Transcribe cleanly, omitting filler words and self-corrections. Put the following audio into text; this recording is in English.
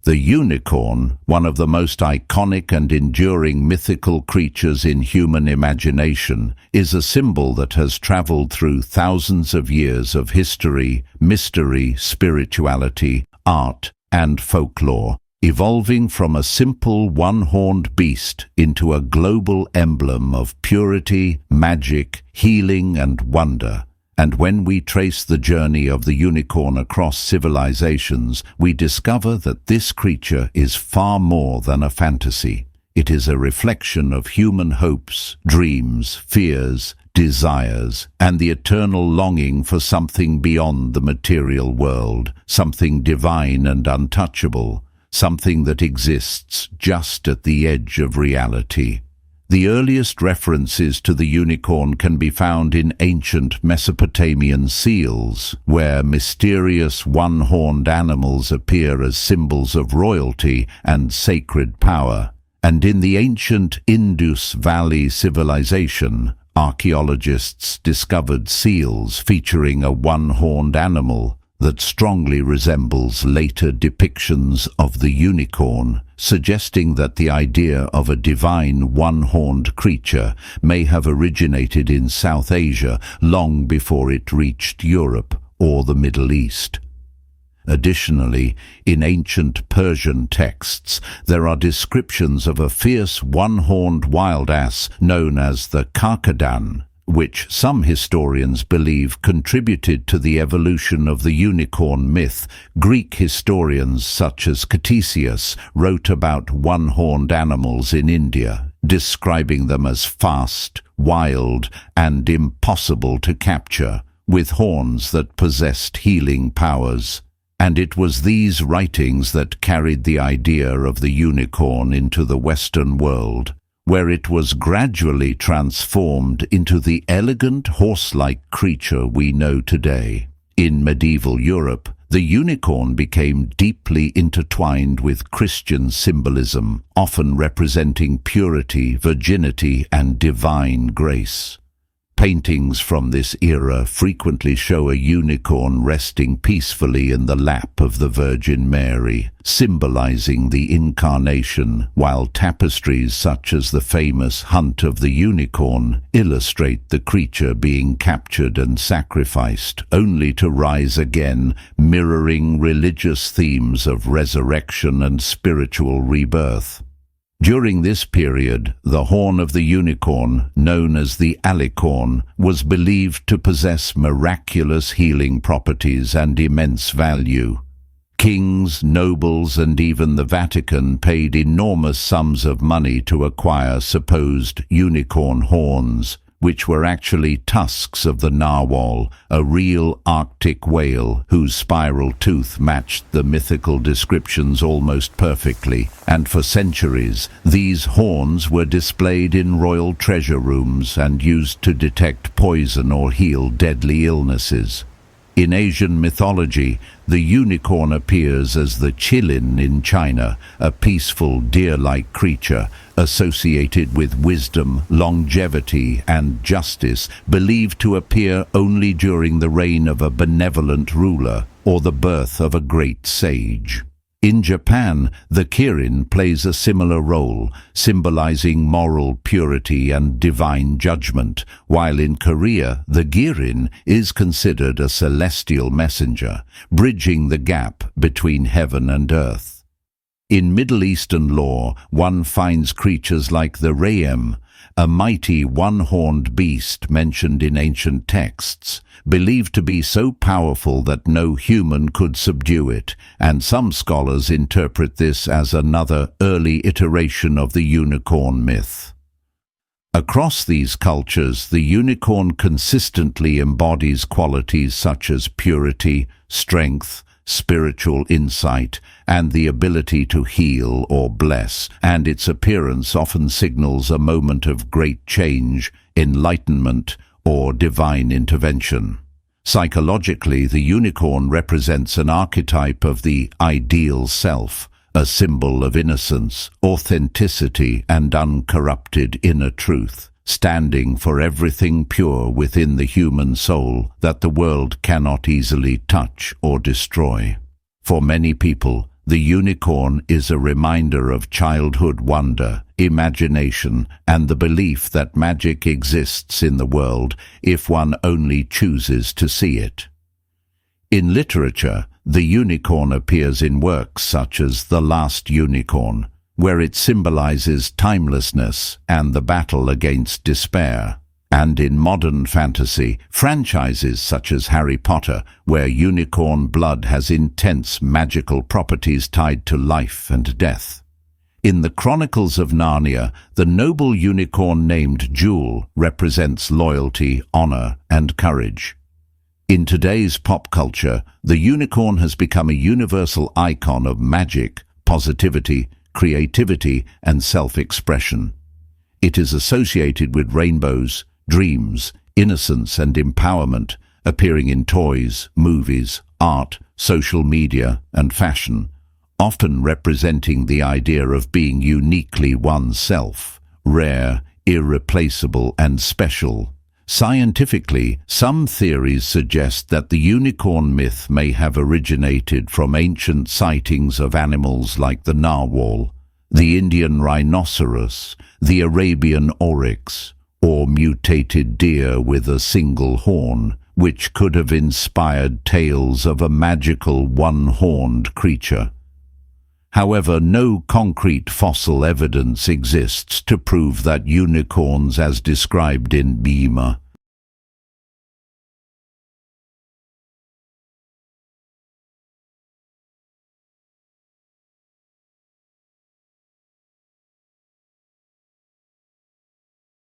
The unicorn, one of the most iconic and enduring mythical creatures in human imagination, is a symbol that has traveled through thousands of years of history, mystery, spirituality, art, and folklore, evolving from a simple one-horned beast into a global emblem of purity, magic, healing, and wonder. And when we trace the journey of the unicorn across civilizations, we discover that this creature is far more than a fantasy. It is a reflection of human hopes, dreams, fears, desires, and the eternal longing for something beyond the material world, something divine and untouchable, something that exists just at the edge of reality. The earliest references to the unicorn can be found in ancient Mesopotamian seals, where mysterious one-horned animals appear as symbols of royalty and sacred power. And in the ancient Indus Valley civilization, archaeologists discovered seals featuring a one-horned animal that strongly resembles later depictions of the unicorn, suggesting that the idea of a divine one-horned creature may have originated in South Asia long before it reached Europe or the Middle East. Additionally, in ancient Persian texts, there are descriptions of a fierce one-horned wild ass known as the Karkadan, which some historians believe contributed to the evolution of the unicorn myth. Greek historians such as Ctesias wrote about one-horned animals in India, describing them as fast, wild, and impossible to capture, with horns that possessed healing powers. And it was these writings that carried the idea of the unicorn into the Western world, where it was gradually transformed into the elegant horse-like creature we know today. In medieval Europe, the unicorn became deeply intertwined with Christian symbolism, often representing purity, virginity, and divine grace. Paintings from this era frequently show a unicorn resting peacefully in the lap of the Virgin Mary, symbolizing the Incarnation, while tapestries such as the famous Hunt of the Unicorn illustrate the creature being captured and sacrificed, only to rise again, mirroring religious themes of resurrection and spiritual rebirth. During this period, the horn of the unicorn, known as the alicorn, was believed to possess miraculous healing properties and immense value. Kings, nobles, and even the Vatican paid enormous sums of money to acquire supposed unicorn horns, which were actually tusks of the narwhal, a real Arctic whale whose spiral tooth matched the mythical descriptions almost perfectly, and for centuries these horns were displayed in royal treasure rooms and used to detect poison or heal deadly illnesses. In Asian mythology, the unicorn appears as the qilin in China, a peaceful deer-like creature associated with wisdom, longevity, and justice, believed to appear only during the reign of a benevolent ruler or the birth of a great sage. In Japan, the kirin plays a similar role, symbolizing moral purity and divine judgment, while in Korea, the girin is considered a celestial messenger, bridging the gap between heaven and earth. In Middle Eastern lore, one finds creatures like the Rayem, a mighty one-horned beast mentioned in ancient texts, believed to be so powerful that no human could subdue it, and some scholars interpret this as another early iteration of the unicorn myth. Across these cultures, the unicorn consistently embodies qualities such as purity, strength, spiritual insight, and the ability to heal or bless, and its appearance often signals a moment of great change, enlightenment, or divine intervention. Psychologically, the unicorn represents an archetype of the ideal self, a symbol of innocence, authenticity, and uncorrupted inner truth, standing for everything pure within the human soul that the world cannot easily touch or destroy. For many people, The unicorn is a reminder of childhood wonder, imagination, and the belief that magic exists in the world if one only chooses to see it. In literature, the unicorn appears in works such as The Last Unicorn, where it symbolizes timelessness and the battle against despair. And in modern fantasy, franchises such as Harry Potter, where unicorn blood has intense magical properties tied to life and death. In the Chronicles of Narnia, the noble unicorn named Jewel represents loyalty, honor, and courage. In today's pop culture, the unicorn has become a universal icon of magic, positivity, creativity, and self-expression. It is associated with rainbows, dreams, innocence, and empowerment, appearing in toys, movies, art, social media, and fashion, often representing the idea of being uniquely oneself, rare, irreplaceable, and special. Scientifically, some theories suggest that the unicorn myth may have originated from ancient sightings of animals like the narwhal, the Indian rhinoceros, the Arabian oryx, or mutated deer with a single horn, which could have inspired tales of a magical one-horned creature. However, no concrete fossil evidence exists to prove that unicorns as described in Mythical